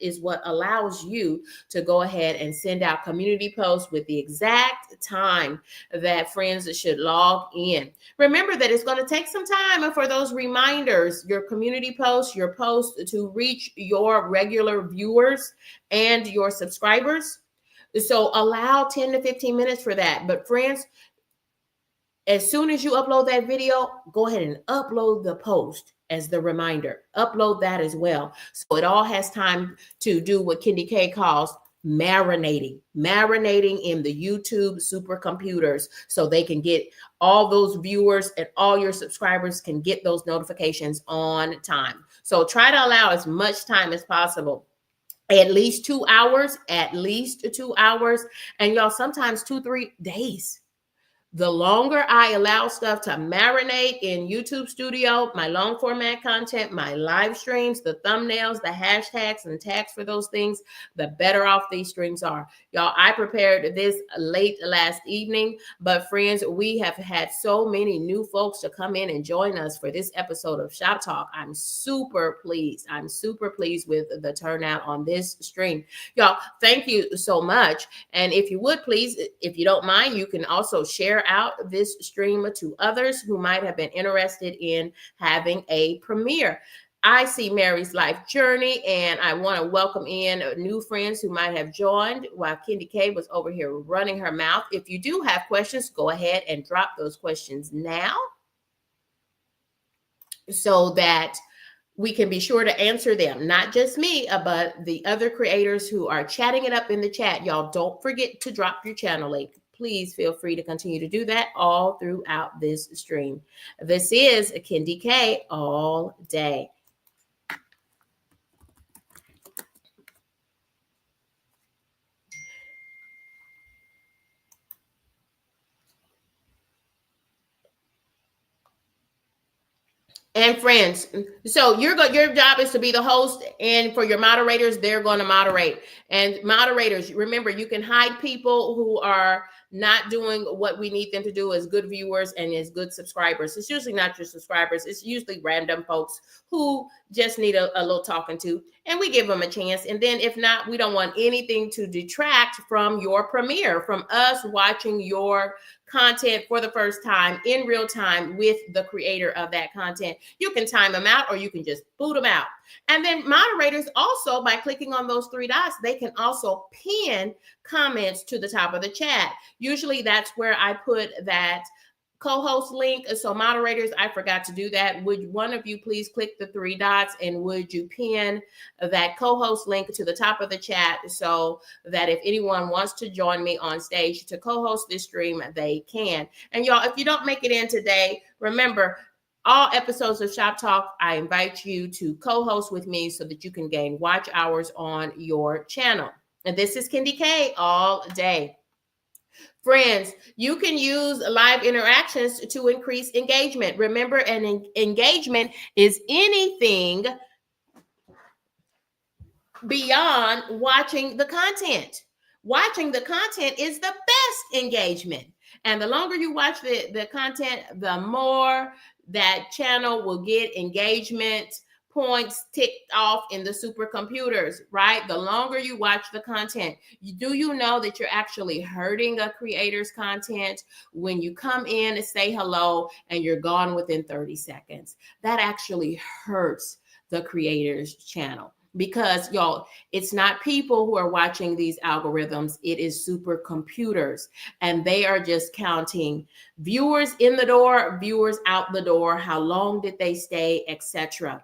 is what allows you to go ahead and send out community posts with the exact time that friends should log in. Remember that it's going to take some time for those reminders, your community posts, your posts to reach your regular viewers and your subscribers. So allow 10 to 15 minutes for that. But friends, as soon as you upload that video, go ahead and upload the post as the reminder. Upload that as well. So it all has time to do what Candy K calls marinating in the YouTube supercomputers, so they can get all those viewers and all your subscribers can get those notifications on time. So try to allow as much time as possible. At least 2 hours, and y'all, sometimes 2-3 days. The longer I allow stuff to marinate in YouTube Studio, my long format content, my live streams, the thumbnails, the hashtags and tags for those things, the better off these streams are. Y'all, I prepared this late last evening, but friends, we have had so many new folks to come in and join us for this episode of Shop Talk. I'm super pleased. I'm super pleased with the turnout on this stream. Y'all, thank you so much. And if you would please, if you don't mind, you can also share out this stream to others who might have been interested in having a premiere. I see Mary's life journey, and I want to welcome in new friends who might have joined while Kendi K was over here running her mouth. If you do have questions, go ahead and drop those questions now so that we can be sure to answer them. Not just me, but the other creators who are chatting it up in the chat. Y'all don't forget to drop your channel link. Please feel free to continue to do that all throughout this stream. This is Kendi K all day. And friends, so your job is to be the host, and for your moderators, they're going to moderate. And moderators, remember, you can hide people who are not doing what we need them to do as good viewers and as good subscribers. It's usually not your subscribers. It's usually random folks who just need a little talking to, and we give them a chance. And then if not, we don't want anything to detract from your premiere, from us watching your content for the first time in real time with the creator of that content. You can time them out, or you can just boot them out. And then moderators also, by clicking on those three dots, they can also pin comments to the top of the chat. Usually that's where I put that co-host link. So moderators, I forgot to do that. Would one of you please click the three dots, and would you pin that co-host link to the top of the chat so that if anyone wants to join me on stage to co-host this stream, they can. And y'all, if you don't make it in today, remember, all episodes of Shop Talk, I invite you to co-host with me so that you can gain watch hours on your channel. And this is Kendi K all day. Friends, you can use live interactions to increase engagement. Remember, an engagement is anything beyond watching the content. Watching the content is the best engagement. And the longer you watch the content, the more that channel will get engagement points ticked off in the supercomputers, right? The longer you watch the content, do you know that you're actually hurting a creator's content when you come in and say hello and you're gone within 30 seconds? That actually hurts the creator's channel. Because y'all, it's not people who are watching these algorithms, it is supercomputers, and they are just counting viewers in the door, viewers out the door, how long did they stay, etc.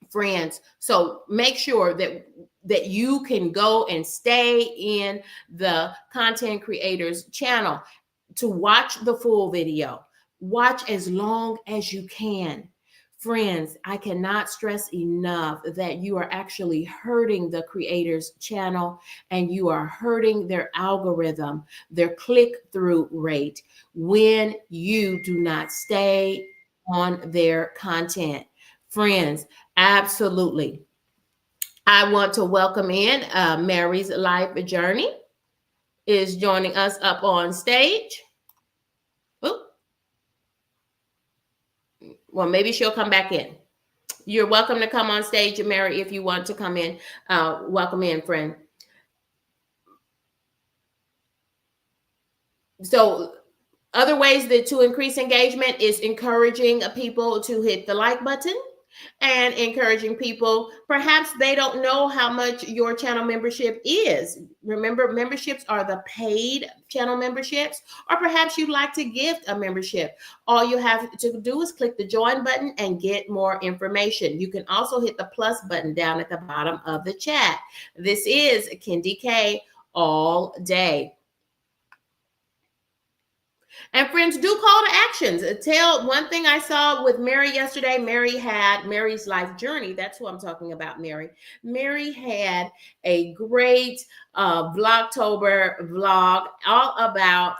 Friends, so make sure that you can go and stay in the content creator's channel to watch the full video. Watch as long as you can. Friends, I cannot stress enough that you are actually hurting the creator's channel, and you are hurting their algorithm, their click-through rate, when you do not stay on their content. Friends, absolutely. I want to welcome in Mary's life journey is joining us up on stage. Ooh. Well, maybe she'll come back in. You're welcome to come on stage, Mary, if you want to come in. Welcome in, friend. So other ways that to increase engagement is encouraging people to hit the like button, and encouraging people, perhaps they don't know how much your channel membership is. Remember, memberships are the paid channel memberships, or perhaps you'd like to gift a membership. All you have to do is click the join button and get more information. You can also hit the plus button down at the bottom of the chat. This is Kendi K all day. And friends, do call to actions. Tell one thing I saw with Mary yesterday. Mary had Mary's life journey. That's who I'm talking about, Mary. Mary had a great Vlogtober vlog all about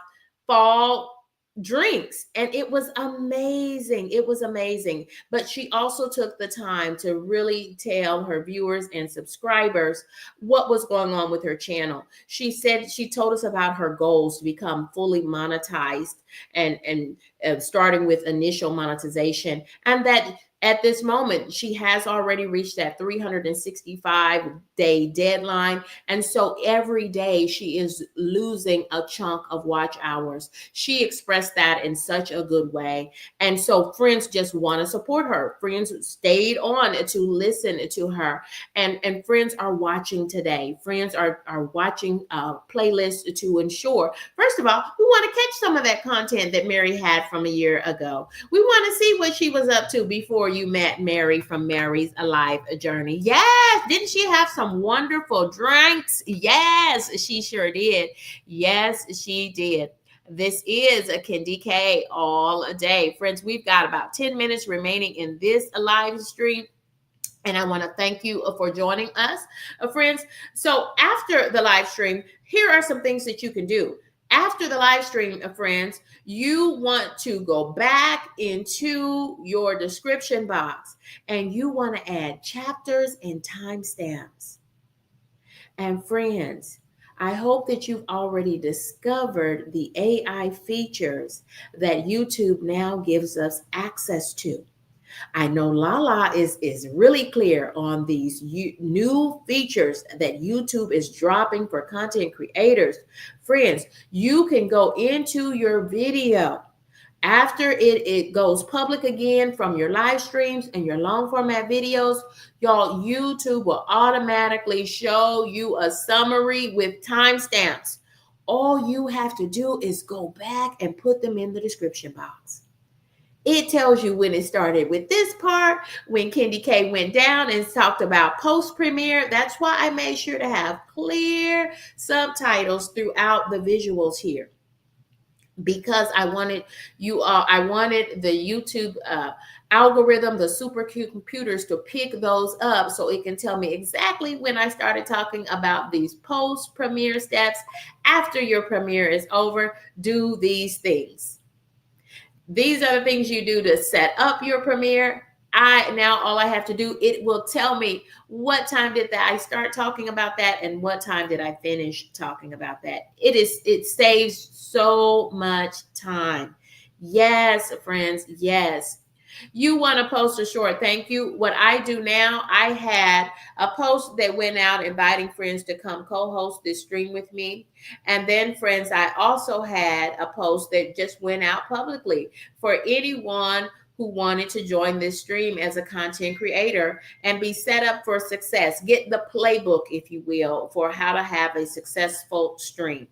fall drinks, and it was amazing. It was amazing. But she also took the time to really tell her viewers and subscribers what was going on with her channel. She told us about her goals to become fully monetized, and starting with initial monetization, and that at this moment she has already reached that 365-day deadline. And so every day she is losing a chunk of watch hours. She expressed that in such a good way. And so friends just want to support her. Friends stayed on to listen to her. And friends are watching today. Friends are watching playlists to ensure, first of all, we want to catch some of that content that Mary had from a year ago. We want to see what she was up to before you met Mary from Mary's Alive Journey. Yes, didn't she have some wonderful drinks? Yes, she sure did. Yes, she did. This is a Kendi K all day. Friends, we've got about 10 minutes remaining in this live stream. And I want to thank you for joining us, friends. So after the live stream, here are some things that you can do. After the live stream, friends, you want to go back into your description box and you want to add chapters and timestamps. And friends, I hope that you've already discovered the AI features that YouTube now gives us access to. I know Lala is really clear on these new features that YouTube is dropping for content creators. Friends, you can go into your video after it goes public again from your live streams and your long format videos. Y'all, YouTube will automatically show you a summary with timestamps. All you have to do is go back and put them in the description box. It tells you when it started with this part, when Kendi K went down and talked about post premiere. That's why I made sure to have clear subtitles throughout the visuals here, because I wanted the YouTube algorithm, the supercomputers, to pick those up so it can tell me exactly when I started talking about these post premiere steps. After your premiere is over, do these things. These are the things you do to set up your premiere. All I have to do, it will tell me what time did I start talking about that and what time did I finish talking about that. It saves so much time. Yes, friends, yes. You want to post a short thank you. What I do now, I had a post that went out inviting friends to come co-host this stream with me. And then, friends, I also had a post that just went out publicly for anyone who wanted to join this stream as a content creator and be set up for success. Get the playbook, if you will, for how to have a successful stream.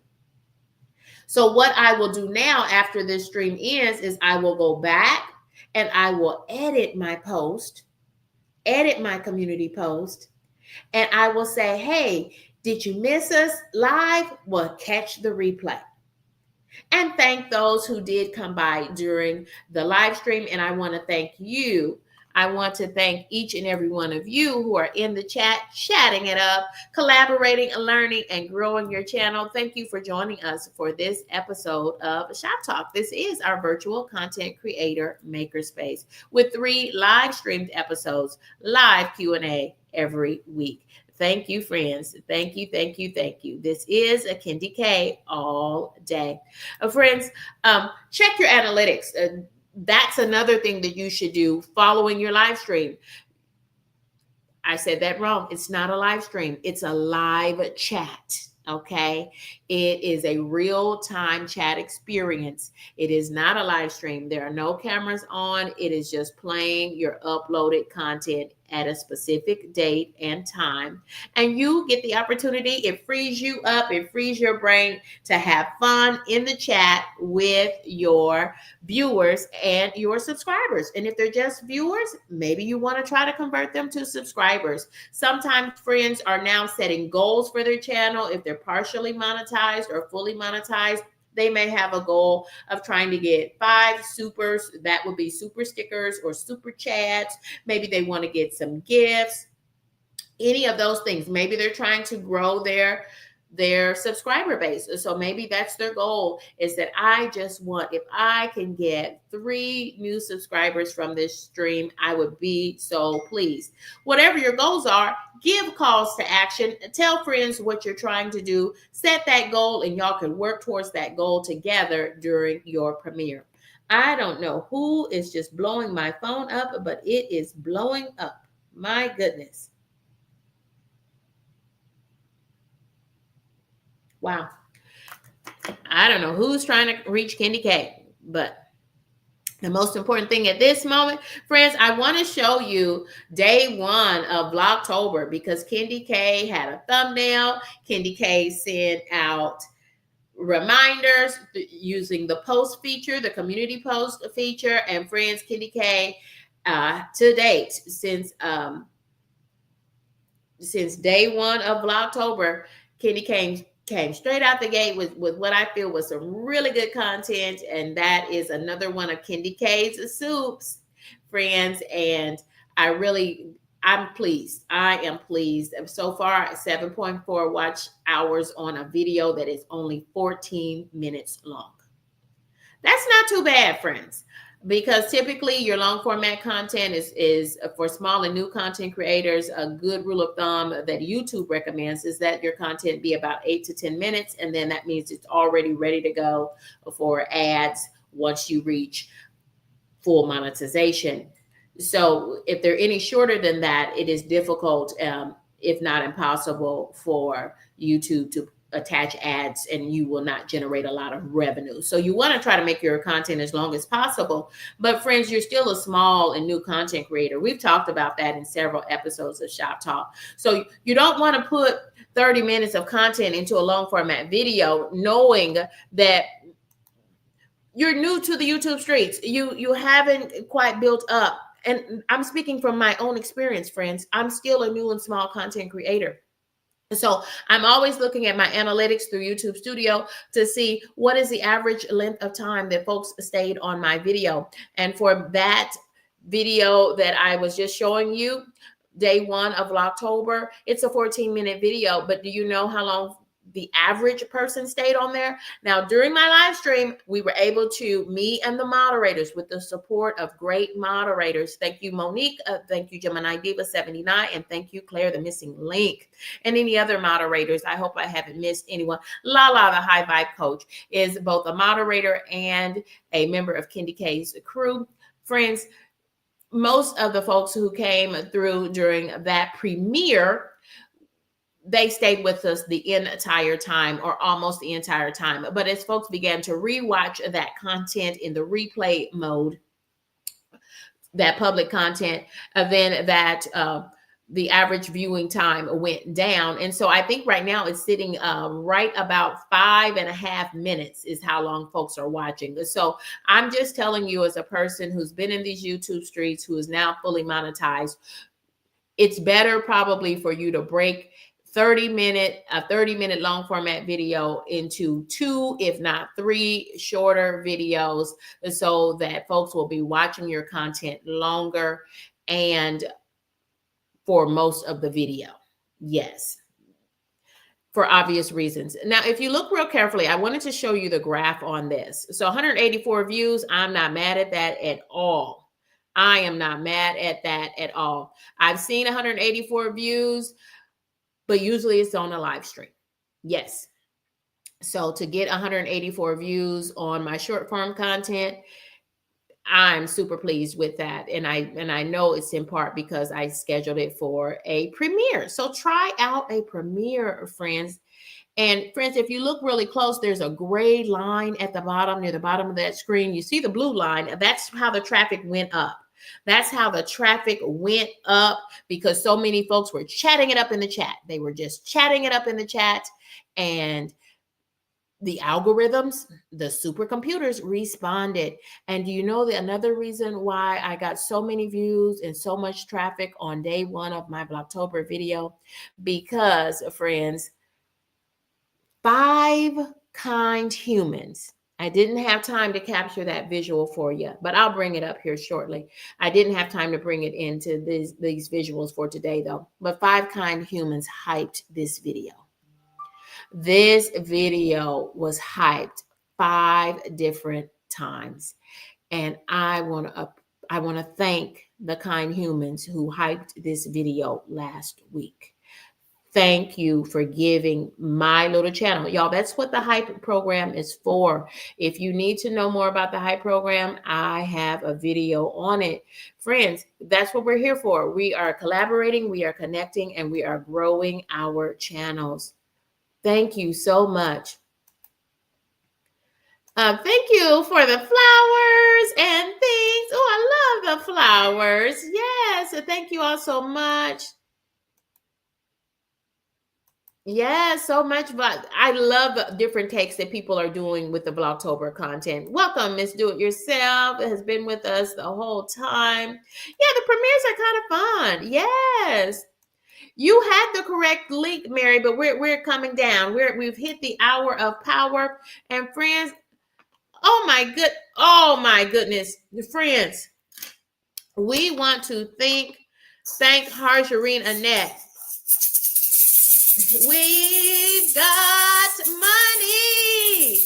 So what I will do now after this stream ends is I will go back and I will edit my post, edit my community post, and I will say, hey, did you miss us live? Well, catch the replay. And thank those who did come by during the live stream. And I want to thank you. I want to thank each and every one of you who are in the chat, chatting it up, collaborating, learning, and growing your channel. Thank you for joining us for this episode of Shop Talk. This is our virtual content creator makerspace with 3 live streamed episodes, live Q&A every week. Thank you, friends. Thank you, thank you, thank you. This is a Kendi K all day. Friends, check your analytics. That's another thing that you should do following your live stream. I said that wrong. It's not a live stream. It's a live chat. Okay. It is a real-time chat experience. It is not a live stream. There are no cameras on. It is just playing your uploaded content at a specific date and time. And you get the opportunity. It frees you up. It frees your brain to have fun in the chat with your viewers and your subscribers. And if they're just viewers, maybe you want to try to convert them to subscribers. Sometimes friends are now setting goals for their channel. If they're partially monetized or fully monetized, they may have a goal of trying to get 5 supers. That would be super stickers or super chats. Maybe they want to get some gifts, any of those things. Maybe they're trying to grow their their subscriber base. So maybe that's their goal, is that I just want, if I can get 3 new subscribers from this stream, I would be so pleased. Whatever your goals are, give calls to action. Tell friends what you're trying to do. Set that goal, and y'all can work towards that goal together during your premiere. I don't know who is just blowing my phone up, but it is blowing up. My goodness. Wow. I don't know who's trying to reach Candy K, but the most important thing at this moment, friends, I want to show you day 1 of Vlogtober, because Candy K had a thumbnail. Candy K sent out reminders using the post feature, the community post feature. And friends, Candy K, to date, since day 1 of Vlogtober, Candy came straight out the gate with what I feel was some really good content. And that is another one of Candy K's soups, friends. And I'm pleased. I am pleased. So far, 7.4 watch hours on a video that is only 14 minutes long. That's not too bad, friends, because typically your long format content is for small and new content creators. A good rule of thumb that YouTube recommends is that your content be about 8 to 10 minutes. And then that means it's already ready to go for ads once you reach full monetization. So if they're any shorter than that, it is difficult, if not impossible, for YouTube to attach ads, and you will not generate a lot of revenue. So you want to try to make your content as long as possible. But friends, you're still a small and new content creator. We've talked about that in several episodes of Shop Talk. So you don't want to put 30 minutes of content into a long format video, knowing that you're new to the YouTube streets. You haven't quite built up. And I'm speaking from my own experience, friends. I'm still a new and small content creator. So I'm always looking at my analytics through YouTube Studio to see what is the average length of time that folks stayed on my video. And for that video that I was just showing you, day 1 of October, it's a 14-minute video. But do you know how long the average person stayed on there? Now, during my live stream, we were able to, me and the moderators, with the support of great moderators. Thank you, Monique. Thank you, Gemini Diva 79. And thank you, Claire, the missing link. And any other moderators. I hope I haven't missed anyone. Lala, the high vibe coach, is both a moderator and a member of Candy K's crew. Friends, most of the folks who came through during that premiere, they stayed with us the entire time, or almost the entire time. But as folks began to rewatch that content in the replay mode, that public content, then that the average viewing time went down. And so I think right now it's sitting right about 5.5 minutes is how long folks are watching. So I'm just telling you, as a person who's been in these YouTube streets, who is now fully monetized, it's better probably for you to break a 30-minute long format video into 2, if not 3 shorter videos, so that folks will be watching your content longer and for most of the video. Yes, for obvious reasons. Now, if you look real carefully, I wanted to show you the graph on this. So 184 views, I'm not mad at that at all. I am not mad at that at all. I've seen 184 views, but usually it's on a live stream. Yes. So to get 184 views on my short form content, I'm super pleased with that. And I know it's in part because I scheduled it for a premiere. So try out a premiere, friends. And friends, if you look really close, there's a gray line at the bottom, near the bottom of that screen. You see the blue line. That's how the traffic went up. That's how the traffic went up, because so many folks were chatting it up in the chat. They were just chatting it up in the chat. And the algorithms, the supercomputers responded. And do you know that another reason why I got so many views and so much traffic on day 1 of my Vlogtober video? Because, friends, 5 kind humans. I didn't have time to capture that visual for you, but I'll bring it up here shortly. I didn't have time to bring it into these visuals for today, though. But 5 kind humans hyped this video. This video was hyped 5 different times. And I want to thank the kind humans who hyped this video last week. Thank you for giving my little channel. Y'all, that's what the Hype program is for. If you need to know more about the Hype program, I have a video on it. Friends, that's what we're here for. We are collaborating, we are connecting, and we are growing our channels. Thank you so much. Thank you for the flowers and things. Oh, I love the flowers. Yes, thank you all so much. Yeah, so much. But I love the different takes that people are doing with the Vlogtober content. Welcome, Miss Do It Yourself. It has been with us the whole time. Yeah, the premieres are kind of fun. Yes. You had the correct link, Mary, but we're coming down. We've hit the hour of power. And friends, oh my goodness, friends. We want to thank Harjarine Annette. We've got money.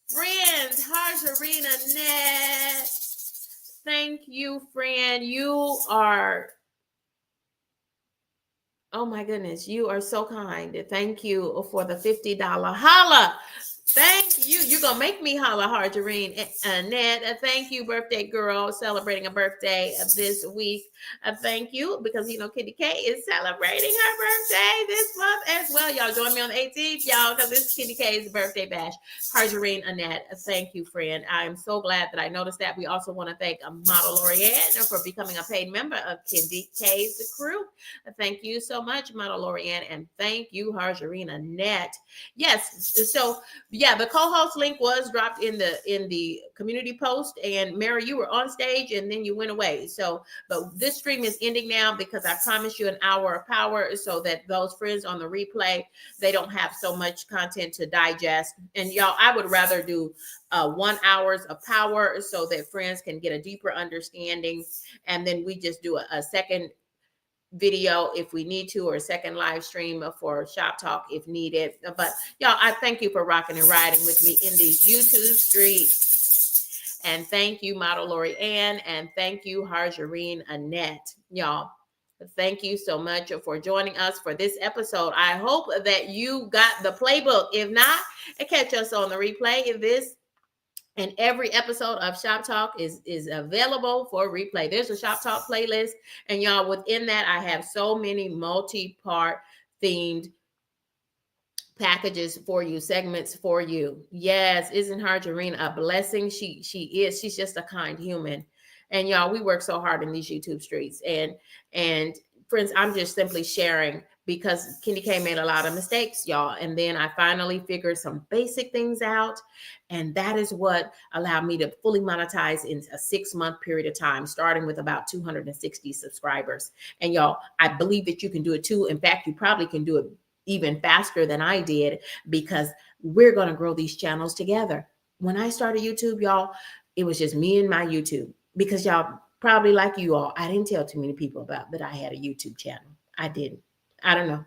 Friends, Harjarine Annette. Thank you, friend. You are, oh my goodness, you are so kind. Thank you for the $50 holla. Thank you. You're going to make me holla, Harjarine Annette. Thank you, birthday girl, celebrating a birthday this week. Thank you, because, Kitty K is celebrating her birthday this month as well. Y'all join me on the 18th, y'all, because it's Kitty K's birthday bash. Harjarine Annette, thank you, friend. I am so glad that I noticed that. We also want to thank Model Lorianne for becoming a paid member of Kitty K's crew. Thank you so much, Model Lorianne, and thank you, Harjarine Annette. Yes, so yeah, the co-host link was dropped in the community post, and Mary, you were on stage and then you went away. So, but this stream is ending now because I promised you an hour of power so that those friends on the replay, they don't have so much content to digest. And y'all, I would rather do 1 hour of power so that friends can get a deeper understanding, and then we just do a second video if we need to, or a second live stream for Shop Talk if needed. But y'all, I thank you for rocking and riding with me in these YouTube streets. And thank you, Model Lori Ann, and thank you, Harjarine Annette. Y'all, thank you so much for joining us for this episode. I hope that you got the playbook. If not, catch us on the replay. If this and every episode of Shop Talk is available for replay. There's a Shop Talk playlist. And y'all, within that, I have so many multi-part themed packages for you, segments for you. Yes, isn't Harjarine a blessing? She is. She's just a kind human. And y'all, we work so hard in these YouTube streets. And friends, I'm just simply sharing because Kenny K made a lot of mistakes, y'all. And then I finally figured some basic things out. And that is what allowed me to fully monetize in a 6-month period of time, starting with about 260 subscribers. And y'all, I believe that you can do it too. In fact, you probably can do it even faster than I did, because we're going to grow these channels together. When I started YouTube, y'all, it was just me and my YouTube, because y'all, probably like you all, I didn't tell too many people about that I had a YouTube channel. I didn't. I don't know.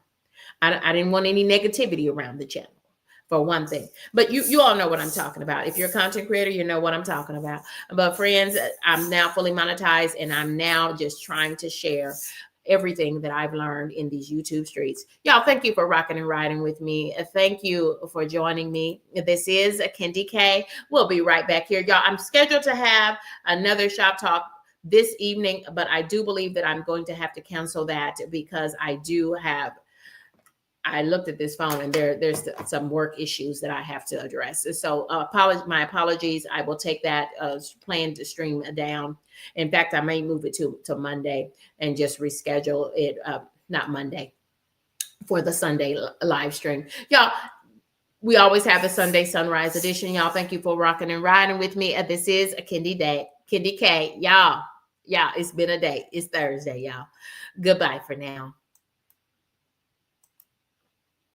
I didn't want any negativity around the channel, for one thing. But you all know what I'm talking about. If you're a content creator, you know what I'm talking about. But friends, I'm now fully monetized, and I'm now just trying to share everything that I've learned in these YouTube streets. Y'all, thank you for rocking and riding with me. Thank you for joining me. This is Kendi K. We'll be right back here. Y'all, I'm scheduled to have another Shop Talk this evening, but I do believe that I'm going to have to cancel that because I looked at this phone and there's some work issues that I have to address. So my apologies. I will take that plan to stream down. In fact, I may move it to Monday and just reschedule it, not Monday, for the Sunday live stream. Y'all, we always have the Sunday Sunrise edition. Y'all, thank you for rocking and riding with me. This is a Kendi K. Y'all, it's been a day. It's Thursday, y'all. Goodbye for now.